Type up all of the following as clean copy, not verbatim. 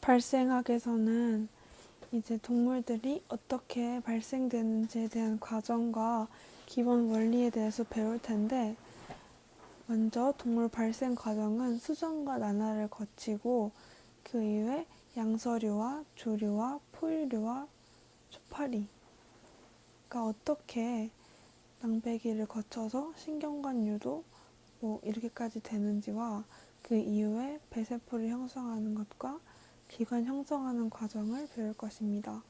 발생학에서는 이제 동물들이 어떻게 발생되는지에 대한 과정과 기본 원리에 대해서 배울 텐데, 먼저 동물 발생 과정은 수정과 난화를 거치고 그 이후에 양서류와 조류와 포유류와 초파리가 어떻게 낭배기를 거쳐서 신경관 유도 이렇게까지 되는지와 그 이후에 배세포를 형성하는 것과 기관 형성하는 과정을 배울 것입니다.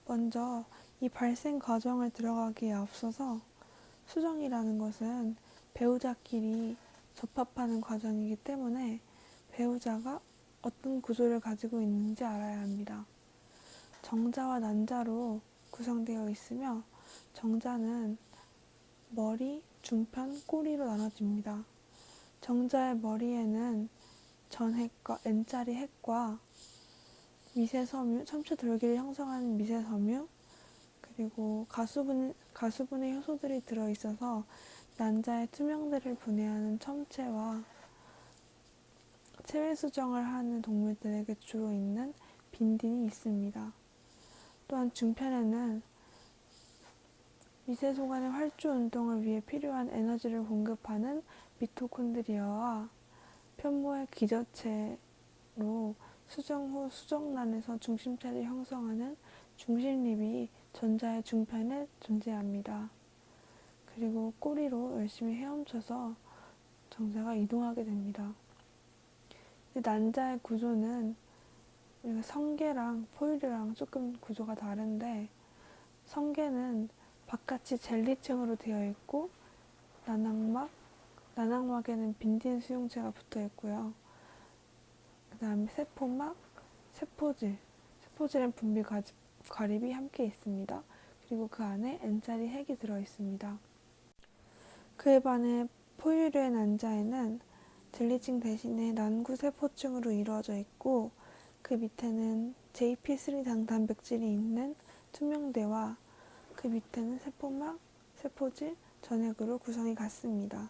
먼저 이 발생 과정을 들어가기에 앞서서 수정이라는 것은 배우자끼리 접합하는 과정이기 때문에 배우자가 어떤 구조를 가지고 있는지 알아야 합니다. 정자와 난자로 구성되어 있으며 정자는 머리, 중편, 꼬리로 나눠집니다. 정자의 머리에는 전핵과 N자리 핵과 미세섬유, 첨체 돌기를 형성하는 미세섬유, 그리고 가수분해 효소들이 들어있어서 난자의 투명대를 분해하는 첨체와 체외 수정을 하는 동물들에게 주로 있는 빈딘이 있습니다. 또한 중편에는 미세소관의 활주 운동을 위해 필요한 에너지를 공급하는 미토콘드리아와 편모의 기저체로 수정 후 수정란에서 중심체를 형성하는 중심립이 전자의 중편에 존재합니다. 그리고 꼬리로 열심히 헤엄쳐서 정자가 이동하게 됩니다. 난자의 구조는 성게랑 포유류랑 조금 구조가 다른데, 성게는 바깥이 젤리층으로 되어 있고 난항막에는 빈딘 수용체가 붙어 있고요. 그 다음에 세포막, 세포질은 분비 과립이 함께 있습니다. 그리고 그 안에 N자리 핵이 들어 있습니다. 그에 반해 포유류의 난자에는 젤리층 대신에 난구세포층으로 이루어져 있고, 그 밑에는 JP3당 단백질이 있는 투명대와 그 밑에는 세포막, 세포질, 전핵으로 구성이 같습니다.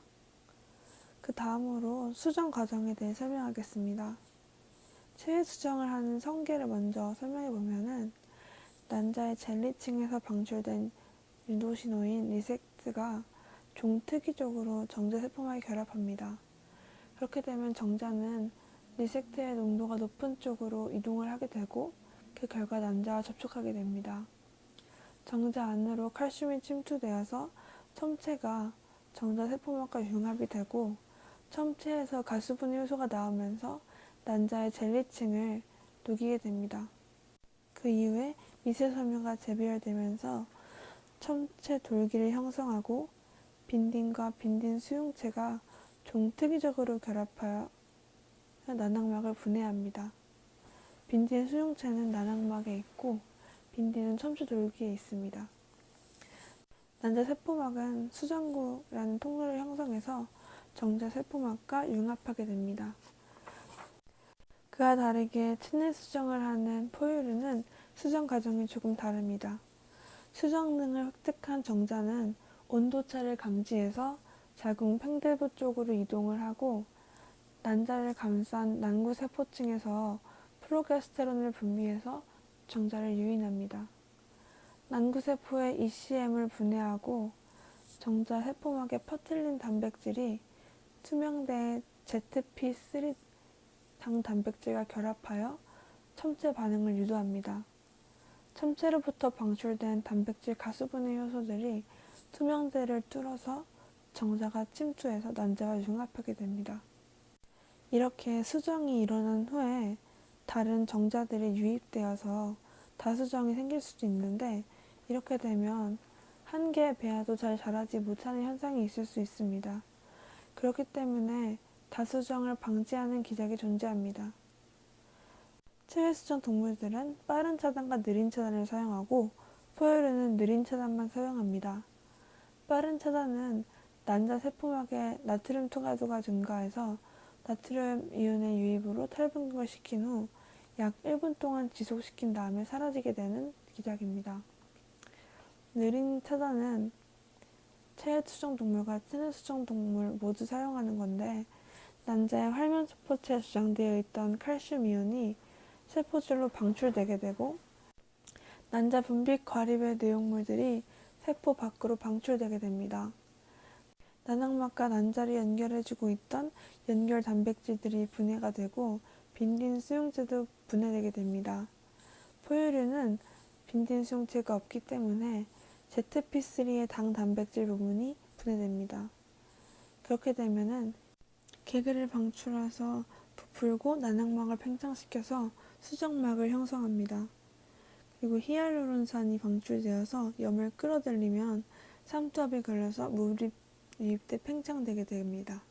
그 다음으로 수정 과정에 대해 설명하겠습니다. 체외 수정을 하는 성게를 먼저 설명해 보면은, 난자의 젤리층에서 방출된 유도신호인 리섹트가 종특이적으로 정자 세포막에 결합합니다. 그렇게 되면 정자는 리섹트의 농도가 높은 쪽으로 이동을 하게 되고, 그 결과 난자와 접촉하게 됩니다. 정자 안으로 칼슘이 침투되어서 첨체가 정자 세포막과 융합이 되고, 첨체에서 가수분해 효소가 나오면서 난자의 젤리층을 녹이게 됩니다. 그 이후에 미세섬유가 재배열되면서 첨체 돌기를 형성하고 빈딘과 빈딘 수용체가 종특이적으로 결합하여 난항막을 분해합니다. 빈딘 수용체는 난항막에 있고 빈딘은 첨체 돌기에 있습니다. 난자 세포막은 수정구라는 통로를 형성해서 정자 세포막과 융합하게 됩니다. 그와 다르게 체내 수정을 하는 포유류는 수정 과정이 조금 다릅니다. 수정능을 획득한 정자는 온도차를 감지해서 자궁 팽대부 쪽으로 이동을 하고, 난자를 감싼 난구세포층에서 프로게스테론을 분비해서 정자를 유인합니다. 난구세포의 ECM을 분해하고 정자 세포막에 퍼틀린 단백질이 투명대의 ZP3 당 단백질과 결합하여 첨체 반응을 유도합니다. 첨체로부터 방출된 단백질 가수분해 효소들이 투명대를 뚫어서 정자가 침투해서 난자와 융합하게 됩니다. 이렇게 수정이 일어난 후에 다른 정자들이 유입되어서 다수정이 생길 수도 있는데, 이렇게 되면 한 개의 배아도 잘 자라지 못하는 현상이 있을 수 있습니다. 그렇기 때문에 다수정을 방지하는 기작이 존재합니다. 체외수정 동물들은 빠른 차단과 느린 차단을 사용하고, 포유류는 느린 차단만 사용합니다. 빠른 차단은 난자 세포막에 나트륨 투과도가 증가해서 나트륨 이온의 유입으로 탈분극을 시킨 후 약 1분 동안 지속시킨 다음에 사라지게 되는 기작입니다. 느린 차단은 체외 수정 동물과 체내 수정 동물 모두 사용하는 건데, 난자의 활면세포체에 저장되어 있던 칼슘 이온이 세포질로 방출되게 되고 난자 분비 과립의 내용물들이 세포 밖으로 방출되게 됩니다. 난항막과 난자를 연결해주고 있던 연결 단백질들이 분해가 되고 빈딘 수용체도 분해되게 됩니다. 포유류는 빈딘 수용체가 없기 때문에 ZP3의 당 단백질 부분이 분해됩니다. 그렇게 되면은 개그를 방출해서 부풀고 난항막을 팽창시켜서 수정막을 형성합니다. 그리고 히알루론산이 방출되어서 염을 끌어들이면 삼투압이 걸려서 물이 유입돼 팽창되게 됩니다.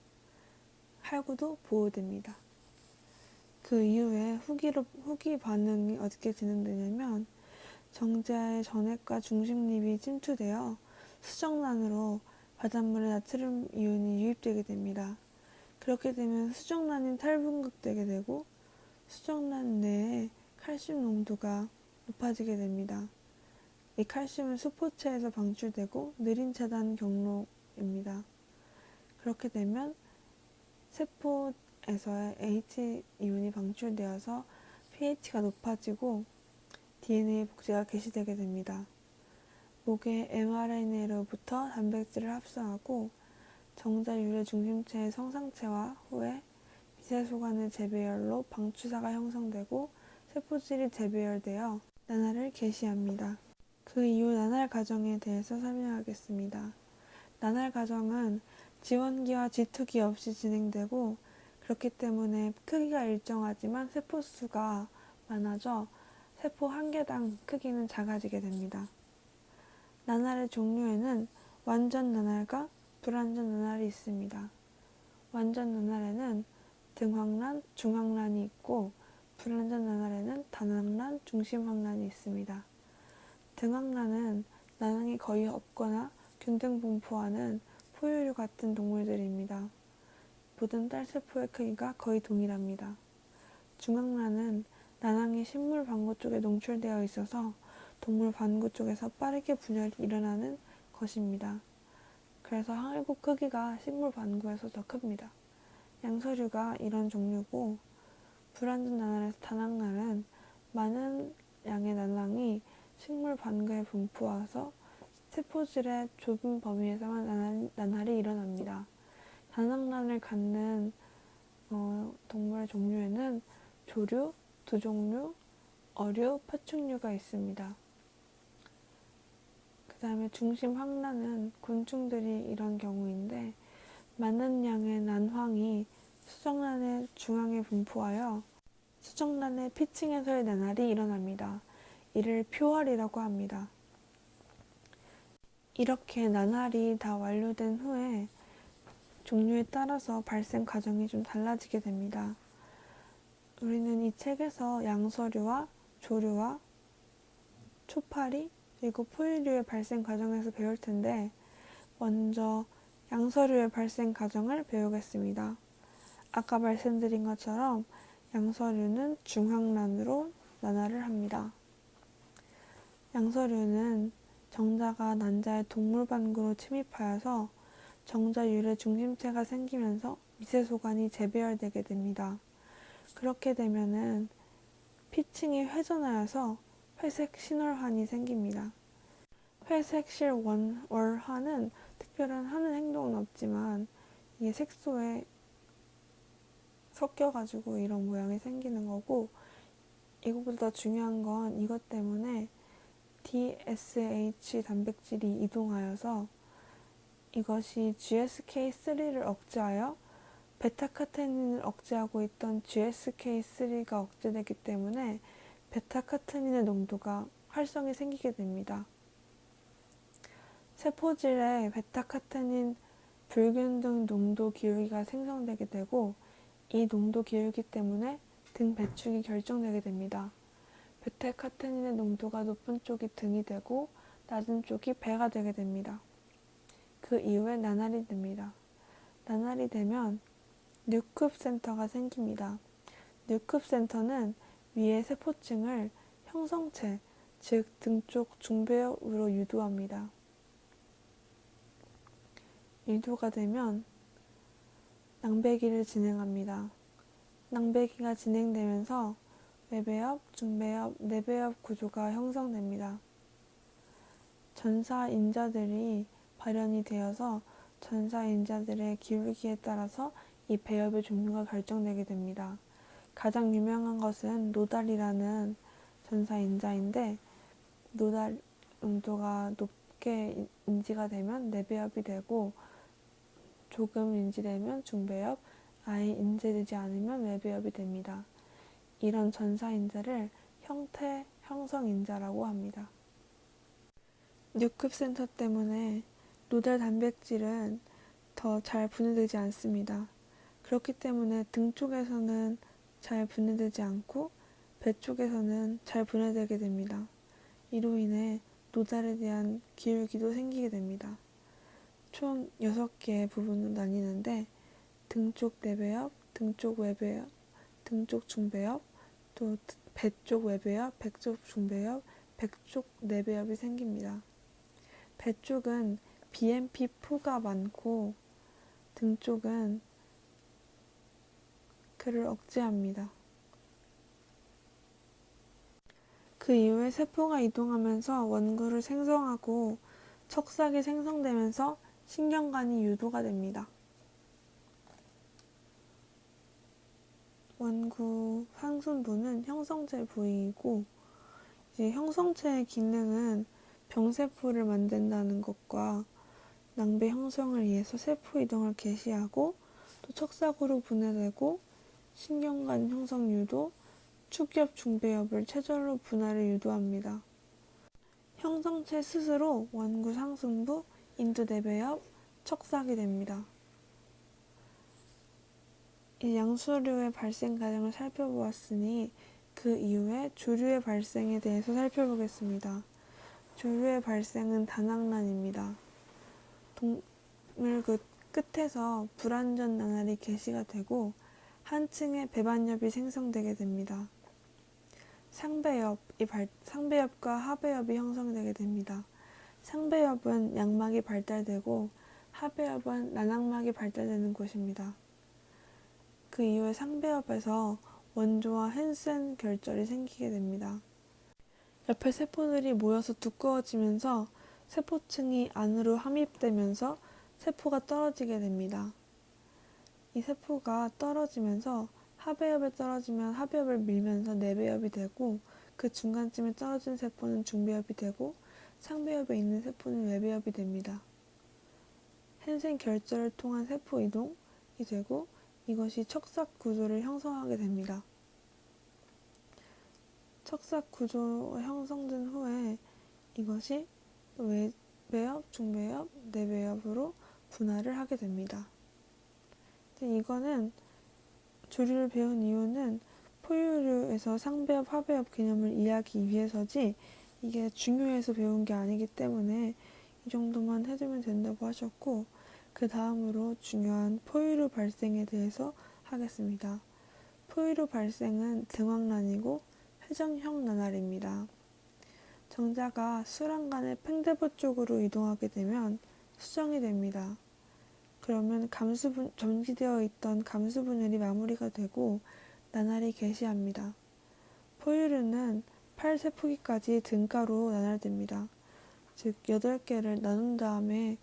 할구도 보호됩니다. 그 이후에 후기 반응이 어떻게 진행되냐면 정자의 전액과 중심립이 침투되어 수정란으로 바닷물에 나트륨 이온이 유입되게 됩니다. 그렇게 되면 수정란이 탈분극되게 되고 수정란 내에 칼슘 농도가 높아지게 됩니다. 이 칼슘은 수포체에서 방출되고 느린 차단 경로입니다. 그렇게 되면 세포에서의 H 이온이 방출되어서 pH가 높아지고 DNA 복제가 개시되게 됩니다. 목의 mRNA로부터 단백질을 합성하고 정자 유래 중심체의 성상체와 후에 미세소관의 재배열로 방추사가 형성되고 세포질이 재배열되어 난알을 개시합니다. 그 이후 난알 과정에 대해서 설명하겠습니다. 난알 과정은 지원기와 지투기 없이 진행되고 그렇기 때문에 크기가 일정하지만 세포수가 많아져 세포 한 개당 크기는 작아지게 됩니다. 난알의 종류에는 완전 난알과 불완전 난알이 있습니다. 완전 난알에는 등황란, 중황란이 있고 불완전 난알에는 단황란, 중심황란이 있습니다. 등황란은 난항이 거의 없거나 균등 분포하는 포유류 같은 동물들입니다. 모든 딸세포의 크기가 거의 동일합니다. 중황란은 난항이 식물 반구 쪽에 농출되어 있어서 동물 반구 쪽에서 빠르게 분열이 일어나는 것입니다. 그래서 항해구 크기가 식물 반구에서 더 큽니다. 양서류가 이런 종류고 불완전 난알에서 단황란은 많은 양의 난항이 식물 반구에 분포해서 세포질의 좁은 범위에서만 난알이 일어납니다. 단황란을 갖는 동물의 종류에는 조류, 두종류, 어류, 파충류가 있습니다. 그 다음에 중심황란은 곤충들이 이런 경우인데 많은 양의 난황이 수정란의 중앙에 분포하여 수정란의 피층에서의 난알이 일어납니다. 이를 표활이라고 합니다. 이렇게 난알이 다 완료된 후에 종류에 따라서 발생 과정이 좀 달라지게 됩니다. 우리는 이 책에서 양서류와 조류와 초파리 그리고 포유류의 발생 과정에서 배울 텐데 먼저 양서류의 발생 과정을 배우겠습니다. 아까 말씀드린 것처럼 양서류는 중황란으로 난알을 합니다. 양서류는 정자가 난자의 동물반구로 침입하여서 정자 유래 중심체가 생기면서 미세소관이 재배열되게 됩니다. 그렇게 되면은 피층이 회전하여서 회색 신월환이 생깁니다. 회색 실월환은 특별한 하는 행동은 없지만 이게 색소에 섞여가지고 이런 모양이 생기는 거고 이것보다 더 중요한 건 이것 때문에 DSH 단백질이 이동하여서 이것이 GSK3를 억제하여 베타카테닌을 억제하고 있던 GSK3가 억제되기 때문에 베타카테닌의 농도가 활성이 생기게 됩니다. 세포질에 베타카테닌 불균등 농도 기울기가 생성되게 되고 이 농도 기울기 때문에 등 배축이 결정되게 됩니다. 베타카테닌의 농도가 높은 쪽이 등이 되고 낮은 쪽이 배가 되게 됩니다. 그 이후에 난알이 됩니다. 난알이 되면 뉴급 센터가 생깁니다. 뉴급 센터는 위의 세포층을 형성체, 즉 등쪽 중배역으로 유도합니다. 유도가 되면 낭배기를 진행합니다. 낭배기가 진행되면서 외배엽, 중배엽, 내배엽 구조가 형성됩니다. 전사인자들이 발현이 되어서 전사인자들의 기울기에 따라서 이 배엽의 종류가 결정되게 됩니다. 가장 유명한 것은 노달이라는 전사인자인데, 노달 농도가 높게 인지가 되면 내배엽이 되고, 조금 인지되면 중배엽, 아예 인지되지 않으면 외배엽이 됩니다. 이런 전사인자를 형태 형성인자라고 합니다. 뉴급센터 때문에 노달 단백질은 더 잘 분해되지 않습니다. 그렇기 때문에 등 쪽에서는 잘 분해되지 않고 배 쪽에서는 잘 분해되게 됩니다. 이로 인해 노달에 대한 기울기도 생기게 됩니다. 총 6개의 부분으로 나뉘는데 등 쪽 내배엽, 등 쪽 외배엽, 등 쪽 중배엽, 또 배 쪽 외배엽, 배 쪽 중배엽, 배 쪽 내배엽이 생깁니다. 배 쪽은 BMP4가 많고 등 쪽은 그를 억제합니다. 그 이후에 세포가 이동하면서 원구를 생성하고 척삭이 생성되면서 신경관이 유도가 됩니다. 원구 상순부는 형성체 부위이고, 이제 형성체의 기능은 병세포를 만든다는 것과 낭배 형성을 위해서 세포 이동을 개시하고 또 척삭으로 분해되고 신경관 형성 유도, 축엽 중배엽을 체절로 분할을 유도합니다. 형성체 스스로 원구 상순부, 인두 내배엽, 척삭이 됩니다. 이 양수류의 발생 과정을 살펴보았으니 그 이후에 주류의 발생에 대해서 살펴보겠습니다. 주류의 발생은 다낭란입니다. 동물 끝에서 불완전 나날이 개시가 되고 한 층의 배반엽이 생성되게 됩니다. 상배엽과 하배엽이 형성되게 됩니다. 상배엽은 양막이 발달되고 하배엽은 난항막이 발달되는 곳입니다. 그 이후에 상배엽에서 원조와 헨센 결절이 생기게 됩니다. 옆에 세포들이 모여서 두꺼워지면서 세포층이 안으로 함입되면서 세포가 떨어지게 됩니다. 이 세포가 떨어지면서 하배엽에 떨어지면 하배엽을 밀면서 내배엽이 되고, 그 중간쯤에 떨어진 세포는 중배엽이 되고 상배엽에 있는 세포는 외배엽이 됩니다. 헨센 결절을 통한 세포 이동이 되고 이것이 척삭 구조를 형성하게 됩니다. 척삭 구조가 형성된 후에 이것이 외배엽, 중배엽, 내배엽으로 분할을 하게 됩니다. 이거는 조류를 배운 이유는 포유류에서 상배엽, 하배엽 개념을 이해하기 위해서지 이게 중요해서 배운 게 아니기 때문에 이 정도만 해두면 된다고 하셨고, 그 다음으로 중요한 포유류 발생에 대해서 하겠습니다. 포유류 발생은 등왕란이고 회전형 나날입니다. 정자가 수란간의 팽대부 쪽으로 이동하게 되면 수정이 됩니다. 그러면 정지되어 있던 감수분열이 마무리가 되고 나날이 개시합니다. 포유류는 8세포기까지 등가로 나날됩니다. 즉 8개를 나눈 다음에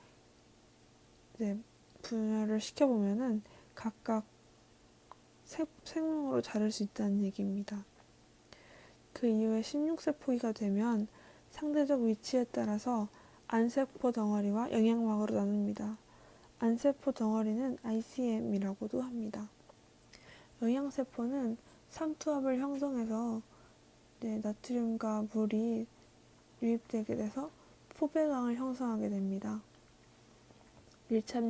분열을 시켜보면은 각각 생명으로 자랄 수 있다는 얘기입니다. 그 이후에 16세포기가 되면 상대적 위치에 따라서 안세포 덩어리와 영양막으로 나눕니다. 안세포 덩어리는 ICM이라고도 합니다. 영양세포는 삼투압을 형성해서 나트륨과 물이 유입되게 돼서 포배광을 형성하게 됩니다. 밀착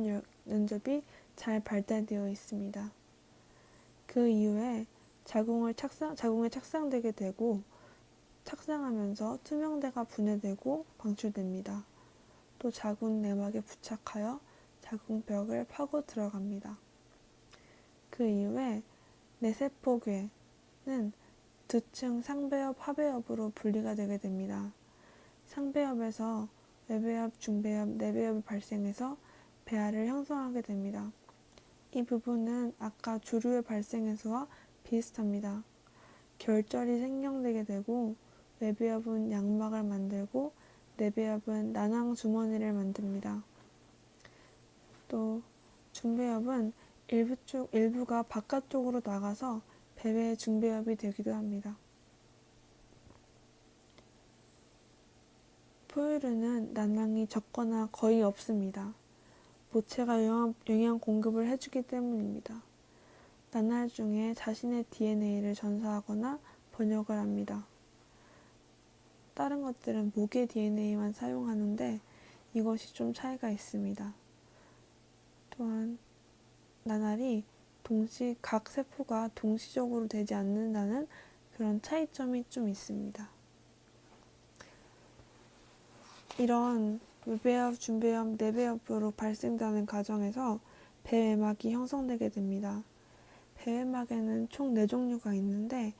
면접이 잘 발달되어 있습니다. 그 이후에 자궁에 착상되게 되고 착상하면서 투명대가 분해되고 방출됩니다. 또 자궁 내막에 부착하여 자궁벽을 파고 들어갑니다. 그 이후에 내세포괴는 두 층 상배엽, 하배엽으로 분리가 되게 됩니다. 상배엽에서 외배엽, 중배엽, 내배엽이 발생해서 배알을 형성하게 됩니다. 이 부분은 아까 조류의 발생에서와 비슷합니다. 결절이 생성되게 되고 외배엽은 양막을 만들고 내배엽은 난황 주머니를 만듭니다. 또 중배엽은 일부가 바깥쪽으로 나가서 배외 중배엽이 되기도 합니다. 포유류는 난황이 적거나 거의 없습니다. 모체가 영양 공급을 해주기 때문입니다. 나날 중에 자신의 DNA를 전사하거나 번역을 합니다. 다른 것들은 모계 DNA만 사용하는데 이것이 좀 차이가 있습니다. 또한 나날이 각 세포가 동시적으로 되지 않는다는 그런 차이점이 좀 있습니다. 이런 외배엽, 중배엽, 내배엽으로 발생되는 과정에서 배외막이 형성되게 됩니다. 배외막에는 총 4종류가 있는데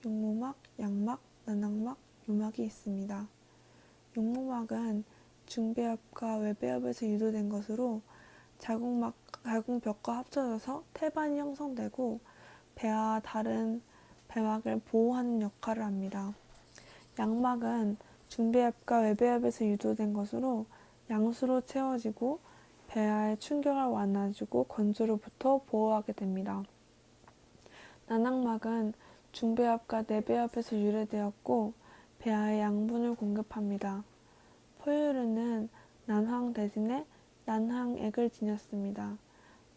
용모막, 양막, 난항막, 요막이 있습니다. 용모막은 중배엽과 외배엽에서 유도된 것으로 자궁벽과 합쳐져서 태반이 형성되고 배와 다른 배막을 보호하는 역할을 합니다. 양막은 중배엽과 외배엽에서 유도된 것으로 양수로 채워지고 배아의 충격을 완화해주고 건조로부터 보호하게 됩니다. 난항막은 중배엽과 내배엽에서 유래되었고 배아에 양분을 공급합니다. 포유류는 난황대신에 난항액을 지녔습니다.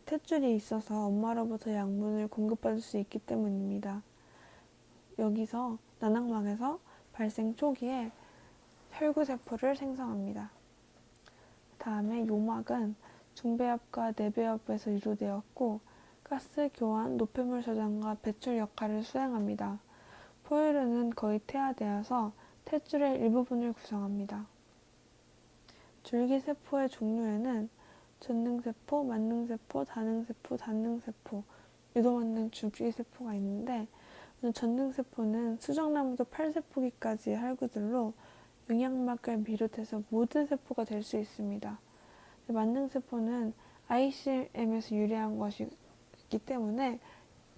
탯줄이 있어서 엄마로부터 양분을 공급받을 수 있기 때문입니다. 여기서 난항막에서 발생 초기에 혈구세포를 생성합니다. 다음에 요막은 중배엽과 내배엽에서 유도되었고 가스 교환, 노폐물 저장과 배출 역할을 수행합니다. 포유류는 거의 태아되어서 탯줄의 일부분을 구성합니다. 줄기세포의 종류에는 전능세포, 만능세포, 다능세포, 단능세포, 유도만능 줄기세포가 있는데 전능세포는 수정나무도 8세포기까지의 혈구들로 영양막을 비롯해서 모든 세포가 될 수 있습니다. 만능세포는 ICM에서 유래한 것이기 때문에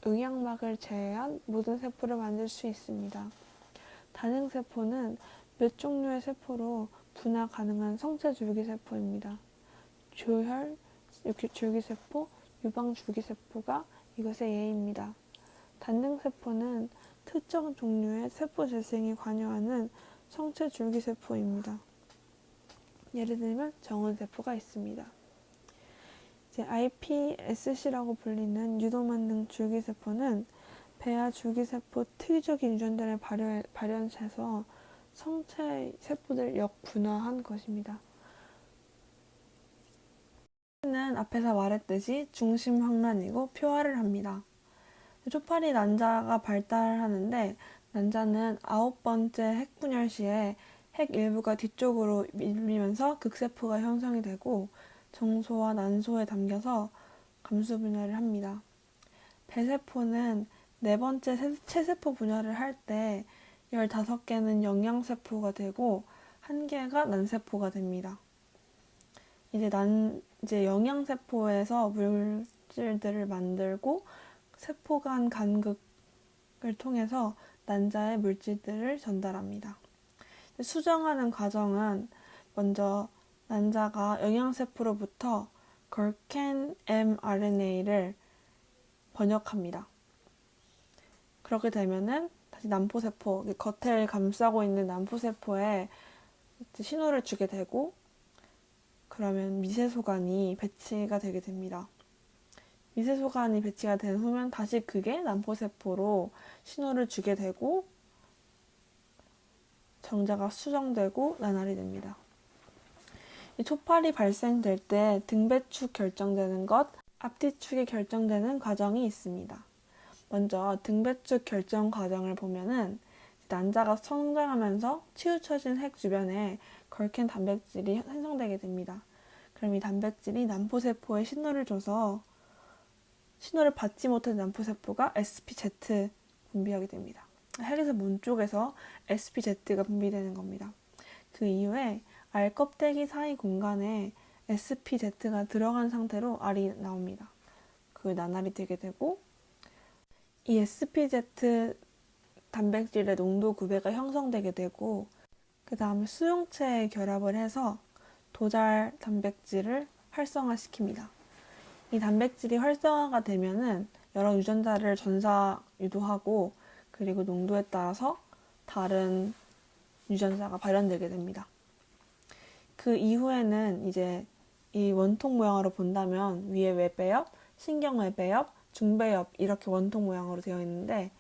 영양막을 제외한 모든 세포를 만들 수 있습니다. 다능세포는 몇 종류의 세포로 분화 가능한 성체 줄기세포입니다. 조혈 줄기세포, 유방 줄기세포가 이것의 예입니다. 단능세포는 특정 종류의 세포 재생에 관여하는 성체 줄기세포입니다. 예를 들면 정원세포가 있습니다. 이제 iPSC라고 불리는 유도만능 줄기세포는 배아 줄기세포 특이적인 유전자를 발현해서 성체 세포를 역분화한 것입니다. 는 앞에서 말했듯이 중심 황란이고 표화를 합니다. 초파리 난자가 발달하는데 난자는 9번째 핵분열 시에 핵 일부가 뒤쪽으로 밀리면서 극세포가 형성이 되고 정소와 난소에 담겨서 감수 분열을 합니다. 배세포는 4번째 체세포 분열을 할 때 15개는 영양세포가 되고 1개가 난세포가 됩니다. 이제 영양세포에서 물질들을 만들고 세포 간 간극을 통해서 난자의 물질들을 전달합니다. 수정하는 과정은 먼저 난자가 영양세포로부터 걸켄 mRNA를 번역합니다. 그렇게 되면은 다시 난포세포, 겉을 감싸고 있는 난포세포에 신호를 주게 되고 그러면 미세소관이 배치가 되게 됩니다. 미세소관이 배치가 된 후면 다시 그게 난포세포로 신호를 주게 되고 정자가 수정되고 나날이 됩니다. 이 초파리 발생될 때 등배축 결정되는 것, 앞뒤축이 결정되는 과정이 있습니다. 먼저 등배축 결정 과정을 보면은 난자가 성장하면서 치우쳐진 핵 주변에 걸켄 단백질이 생성되게 됩니다. 그럼 이 단백질이 난포세포에 신호를 줘서 신호를 받지 못한 난포세포가 SPZ 분비하게 됩니다. 핵에서 몸 쪽에서 SPZ가 분비되는 겁니다. 그 이후에 알 껍데기 사이 공간에 SPZ가 들어간 상태로 알이 나옵니다. 그 나날이 되게 되고 이 SPZ 단백질의 농도 구배가 형성되게 되고 그 다음에 수용체에 결합을 해서 도잘 단백질을 활성화시킵니다. 이 단백질이 활성화가 되면은 여러 유전자를 전사 유도하고 그리고 농도에 따라서 다른 유전자가 발현되게 됩니다. 그 이후에는 이제 이 원통 모양으로 본다면 위에 외배엽, 신경 외배엽, 중배엽 이렇게 원통 모양으로 되어 있는데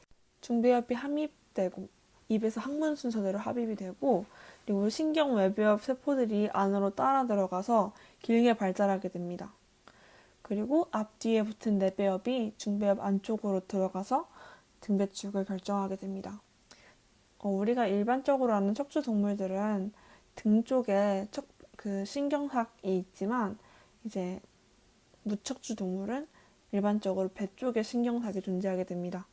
중배엽이 함입되고 입에서 항문 순서대로 합입이 되고 그리고 신경 외배엽 세포들이 안으로 따라 들어가서 길게 발달하게 됩니다. 그리고 앞뒤에 붙은 내배엽이 중배엽 안쪽으로 들어가서 등배축을 결정하게 됩니다. 우리가 일반적으로 아는 척추 동물들은 등 쪽에 그 신경삭이 있지만 이제 무척추 동물은 일반적으로 배 쪽에 신경삭이 존재하게 됩니다.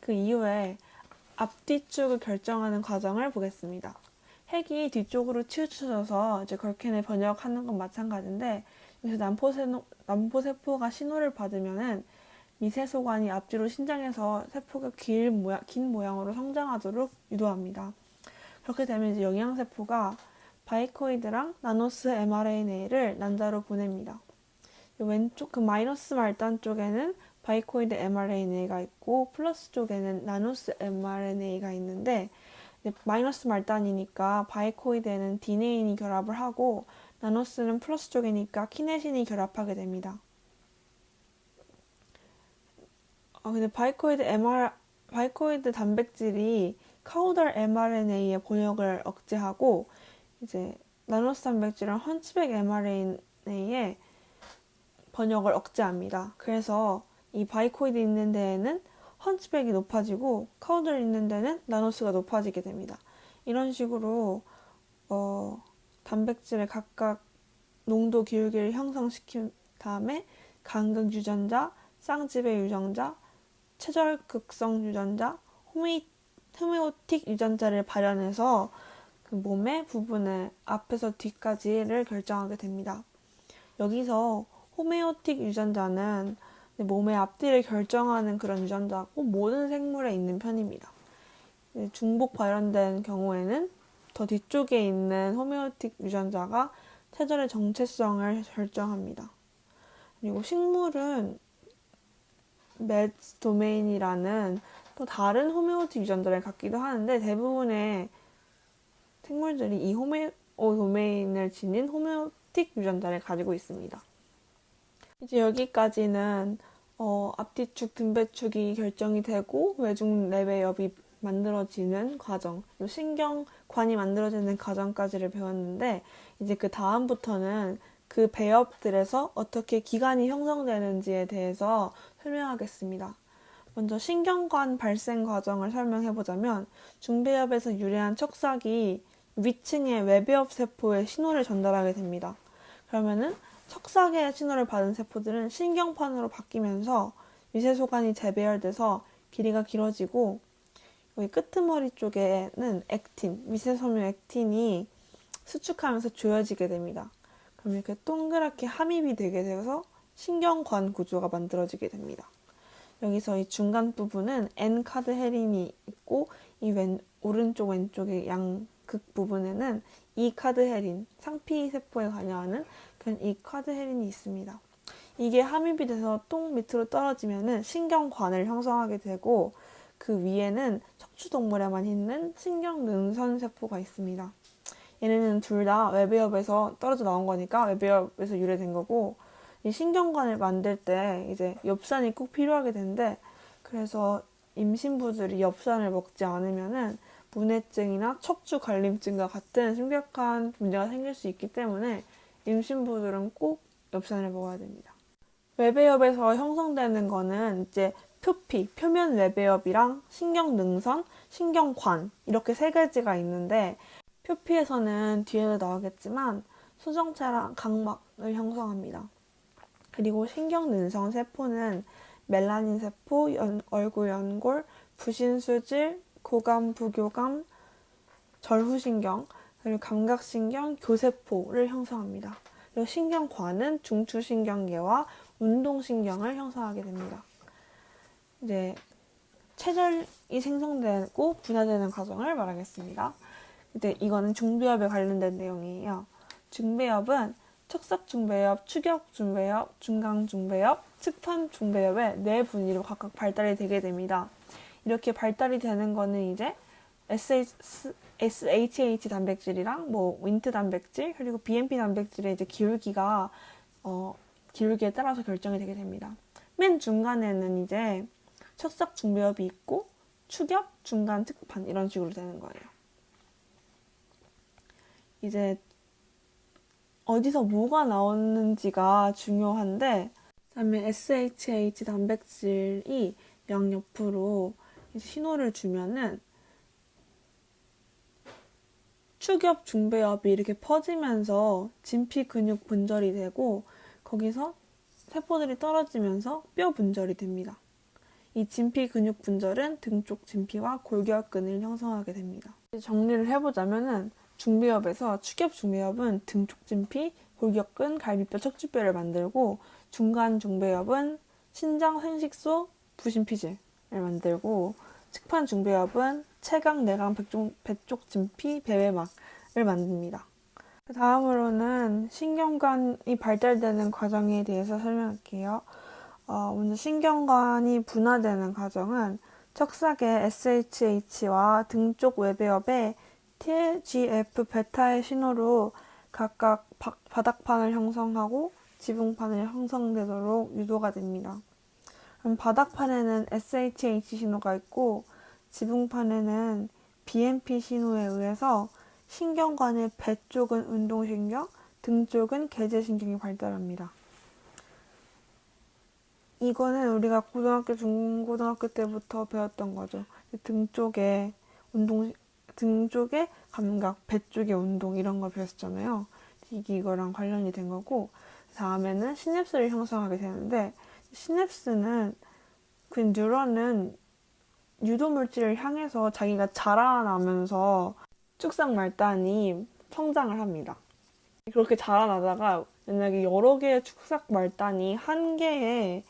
그 이후에 앞뒤축을 결정하는 과정을 보겠습니다. 핵이 뒤쪽으로 치우쳐져서 이제 걸캔을 번역하는 건 마찬가지인데 여기서 남포세포가 신호를 받으면은 미세소관이 앞뒤로 신장해서 세포가 긴 모양으로 성장하도록 유도합니다. 그렇게 되면 이제 영양세포가 바이코이드랑 나노스 mRNA를 난자로 보냅니다. 왼쪽 그 마이너스 말단 쪽에는 바이코이드 mRNA가 있고 플러스 쪽에는 나노스 mRNA가 있는데 마이너스 말단이니까 바이코이드에는 디네인이 결합을 하고 나노스는 플러스 쪽이니까 키네신이 결합하게 됩니다. 근데 바이코이드 단백질이 카우달 mRNA의 번역을 억제하고 이제 나노스 단백질은 헌치백 mRNA의 번역을 억제합니다. 그래서 이 바이코이드 있는 데에는 헌치백이 높아지고 카우달 있는 데는 나노스가 높아지게 됩니다. 이런 식으로 단백질의 각각 농도 기울기를 형성시킨 다음에 간극 유전자, 쌍지배 유전자, 체절극성 유전자, 호메오틱 유전자를 발현해서 그 몸의 부분을 앞에서 뒤까지를 결정하게 됩니다. 여기서 호메오틱 유전자는 몸의 앞뒤를 결정하는 그런 유전자고 모든 생물에 있는 편입니다. 중복 발현된 경우에는 더 뒤쪽에 있는 호메오틱 유전자가 체절의 정체성을 결정합니다. 그리고 식물은 매즈 도메인이라는 또 다른 호메오틱 유전자를 갖기도 하는데 대부분의 생물들이 이 호메오 도메인을 지닌 호메오틱 유전자를 가지고 있습니다. 이제 여기까지는 앞뒤축, 등배축이 결정이 되고 외중 내배엽이 만들어지는 과정, 신경관이 만들어지는 과정까지를 배웠는데 이제 그 다음부터는 그 배엽들에서 어떻게 기관이 형성되는지에 대해서 설명하겠습니다. 먼저 신경관 발생 과정을 설명해보자면 중배엽에서 유래한 척삭이 위층의 외배엽 세포에 신호를 전달하게 됩니다. 그러면은 척삭의 신호를 받은 세포들은 신경판으로 바뀌면서 미세소관이 재배열돼서 길이가 길어지고 여기 끄트머리 쪽에는 액틴, 미세섬유 액틴이 수축하면서 조여지게 됩니다. 그럼 이렇게 동그랗게 함입이 되게 되어서 신경관 구조가 만들어지게 됩니다. 여기서 이 중간 부분은 N카드 헤린이 있고 이 오른쪽 왼쪽의 양극 부분에는 E카드 헤린, 상피세포에 관여하는 그런 E카드 헤린이 있습니다. 이게 함입이 돼서 똥 밑으로 떨어지면은 신경관을 형성하게 되고 그 위에는 척추동물에만 있는 신경능선 세포가 있습니다. 얘네는 둘 다 외배엽에서 떨어져 나온 거니까 외배엽에서 유래된 거고 이 신경관을 만들 때 이제 엽산이 꼭 필요하게 되는데 그래서 임신부들이 엽산을 먹지 않으면은 문해증이나 척추 관림증과 같은 심각한 문제가 생길 수 있기 때문에 임신부들은 꼭 엽산을 먹어야 됩니다. 외배엽에서 형성되는 거는 이제 표피, 표면 외배엽이랑 신경능선, 신경관 이렇게 세 가지가 있는데 표피에서는 뒤에도 나오겠지만 수정체랑 각막을 형성합니다. 그리고 신경능선 세포는 멜라닌 세포, 얼굴 연골, 부신수질, 고감, 부교감, 절후신경, 그리고 감각신경, 교세포를 형성합니다. 그리고 신경관은 중추신경계와 운동신경을 형성하게 됩니다. 이제 체절이 생성되고 분해되는 과정을 말하겠습니다. 이제 이거는 중배엽에 관련된 내용이에요. 중배엽은 척삭중배엽, 추격중배엽, 중강중배엽, 측판중배엽의 네 분위로 각각 발달이 되게 됩니다. 이렇게 발달이 되는 거는 이제 SHH 단백질이랑 뭐 윈트 단백질 그리고 BMP 단백질의 이제 기울기에 따라서 결정이 되게 됩니다. 맨 중간에는 이제 척삭 중배엽이 있고 축엽, 중간, 측판 이런 식으로 되는 거예요. 이제 어디서 뭐가 나오는지가 중요한데, 그다음에 SHH 단백질이 양옆으로 신호를 주면은 축엽 중배엽이 이렇게 퍼지면서 진피 근육 분절이 되고 거기서 세포들이 떨어지면서 뼈 분절이 됩니다. 이 진피 근육 분절은 등 쪽 진피와 골격근을 형성하게 됩니다. 정리를 해보자면은 중배엽에서 축엽 중배엽은 등 쪽 진피, 골격근, 갈비뼈, 척추뼈를 만들고 중간 중배엽은 신장, 생식소, 부신피질을 만들고 측판 중배엽은 체강, 내강, 배쪽 진피, 배외막을 만듭니다. 다음으로는 신경관이 발달되는 과정에 대해서 설명할게요. 먼저 신경관이 분화되는 과정은 척삭의 SHH와 등 쪽 외배엽의 TGF 베타의 신호로 각각 바닥판을 형성하고 지붕판을 형성되도록 유도가 됩니다. 그럼 바닥판에는 SHH 신호가 있고 지붕판에는 BMP 신호에 의해서 신경관의 배 쪽은 운동신경, 등 쪽은 계제신경이 발달합니다. 이거는 우리가 고등학교, 중고등학교 때부터 배웠던 거죠. 등 쪽에 감각, 배 쪽의 운동 이런 걸 배웠잖아요. 이거랑 관련이 된 거고, 다음에는 시냅스를 형성하게 되는데, 시냅스는 그 뉴런은 유도물질을 향해서 자기가 자라나면서 축삭 말단이 성장을 합니다. 그렇게 자라나다가 만약에 여러 개의 축삭 말단이 한 개의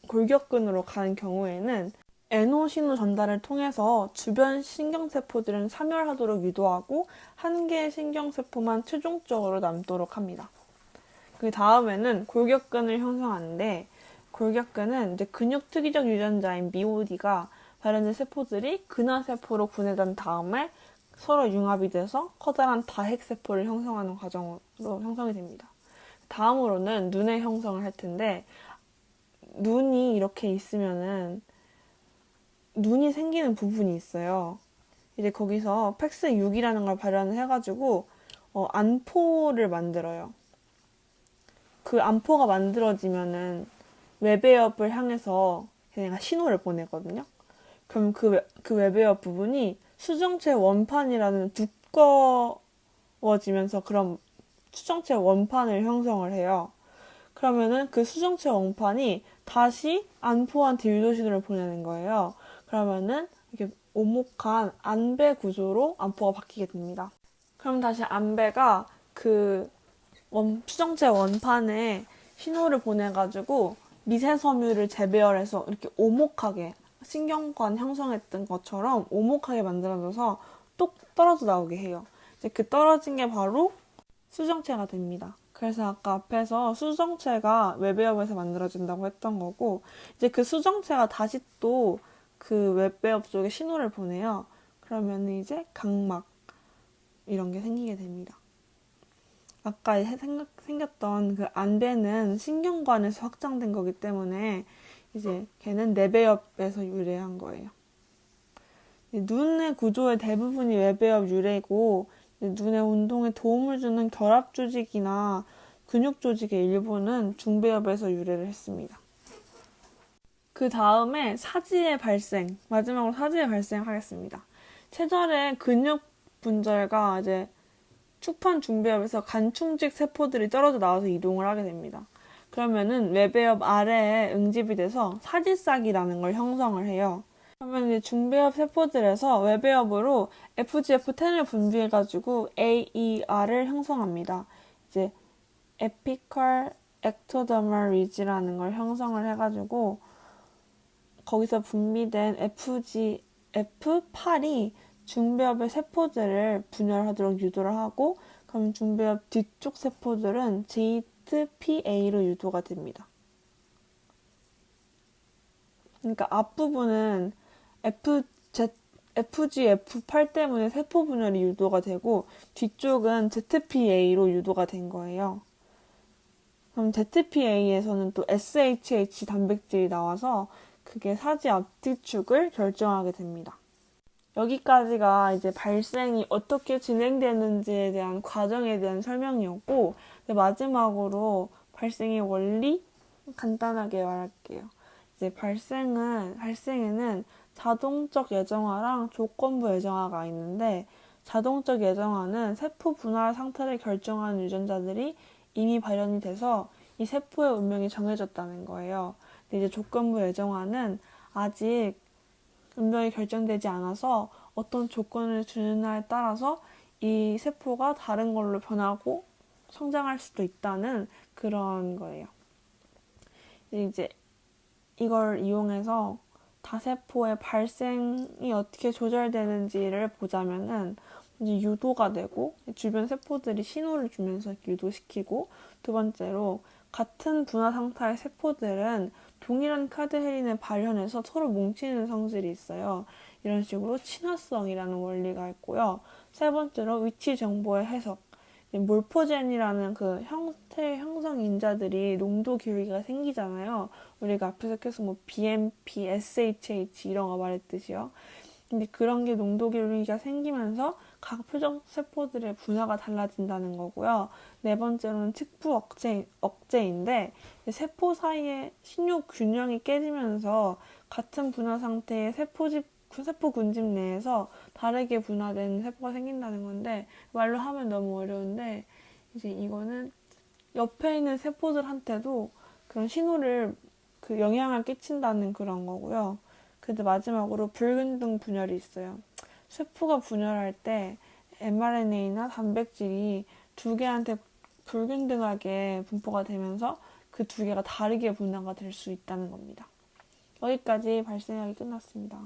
골격근으로 가는 경우에는 NO 신호 전달을 통해서 주변 신경세포들은 사멸하도록 유도하고 한 개의 신경세포만 최종적으로 남도록 합니다. 그 다음에는 골격근을 형성하는데 골격근은 이제 근육 특이적 유전자인 BOD가 발현된 세포들이 근화세포로 분해된 다음에 서로 융합이 돼서 커다란 다핵세포를 형성하는 과정으로 형성이 됩니다. 다음으로는 눈의 형성을 할 텐데 눈이 이렇게 있으면은 눈이 생기는 부분이 있어요. 이제 거기서 팩스6이라는 걸 발현을 해가지고 안포를 만들어요. 그 안포가 만들어지면은 외배엽을 향해서 걔네가 신호를 보내거든요. 그럼 그 외배엽 부분이 수정체 원판이라는 두꺼워지면서 그런 수정체 원판을 형성을 해요. 그러면은 그 수정체 원판이 다시 안포한테 유도신호를 보내는 거예요. 그러면은 이렇게 오목한 안배 구조로 안포가 바뀌게 됩니다. 그럼 다시 안배가 그 수정체 원판에 신호를 보내가지고 미세섬유를 재배열해서 이렇게 오목하게 신경관 형성했던 것처럼 오목하게 만들어져서 똑 떨어져 나오게 해요. 이제 그 떨어진 게 바로 수정체가 됩니다. 그래서 아까 앞에서 수정체가 외배엽에서 만들어진다고 했던 거고 이제 그 수정체가 다시 또 그 외배엽 쪽에 신호를 보내요. 그러면 이제 각막 이런 게 생기게 됩니다. 아까 생겼던 그 안배는 신경관에서 확장된 거기 때문에 이제 걔는 내배엽에서 유래한 거예요. 눈의 구조의 대부분이 외배엽 유래고 눈의 운동에 도움을 주는 결합 조직이나 근육 조직의 일부는 중배엽에서 유래를 했습니다. 그 다음에 마지막으로 사지의 발생하겠습니다. 체절의 근육 분절과 이제 축판 중배엽에서 간충직 세포들이 떨어져 나와서 이동을 하게 됩니다. 그러면은 외배엽 아래에 응집이 돼서 사지싹이라는 걸 형성을 해요. 그러면 이제 중배엽 세포들에서 외배엽으로 FGF10을 분비해가지고 AER을 형성합니다. 이제 에피컬 엑토더멀 리지라는 걸 형성을 해가지고 거기서 분비된 F8이 중배엽의 세포들을 분열하도록 유도를 하고, 그럼 중배엽 뒤쪽 세포들은 ZPA로 유도가 됩니다. 그러니까 앞부분은 FGF8 때문에 세포 분열이 유도가 되고, 뒤쪽은 ZPA로 유도가 된 거예요. 그럼 ZPA에서는 또 SHH 단백질이 나와서 그게 사지 앞뒤축을 결정하게 됩니다. 여기까지가 이제 발생이 어떻게 진행되는지에 대한 과정에 대한 설명이었고, 마지막으로 발생의 원리 간단하게 말할게요. 이제 발생에는 자동적 예정화랑 조건부 예정화가 있는데, 자동적 예정화는 세포 분할 상태를 결정하는 유전자들이 이미 발현이 돼서 이 세포의 운명이 정해졌다는 거예요. 근데 이제 조건부 예정화는 아직 운명이 결정되지 않아서 어떤 조건을 주느냐에 따라서 이 세포가 다른 걸로 변하고 성장할 수도 있다는 그런 거예요. 이제 이걸 이용해서 다세포의 발생이 어떻게 조절되는지를 보자면은, 이제 유도가 되고 주변 세포들이 신호를 주면서 유도시키고, 두 번째로 같은 분화 상태의 세포들은 동일한 카드헤린을 발현해서 서로 뭉치는 성질이 있어요. 이런 식으로 친화성이라는 원리가 있고요. 세 번째로 위치 정보의 해석. 몰포젠이라는 그 형태 형성 인자들이 농도 기울기가 생기잖아요. 우리가 앞에서 계속 뭐 BMP, SHH 이런 거 말했듯이요. 근데 그런 게 농도 기울기가 생기면서 각 표적 세포들의 분화가 달라진다는 거고요. 네 번째로는 측부 억제인데, 세포 사이의 신유 균형이 깨지면서 같은 분화 상태의 세포 군집 내에서 다르게 분화된 세포가 생긴다는 건데, 말로 하면 너무 어려운데, 이제 이거는 옆에 있는 세포들한테도 그런 신호를 영향을 끼친다는 그런 거고요. 그래도 마지막으로 불균등 분열이 있어요. 세포가 분열할 때 mRNA나 단백질이 두 개한테 불균등하게 분포가 되면서 그 두 개가 다르게 분화가 될 수 있다는 겁니다. 여기까지 발생학이 끝났습니다.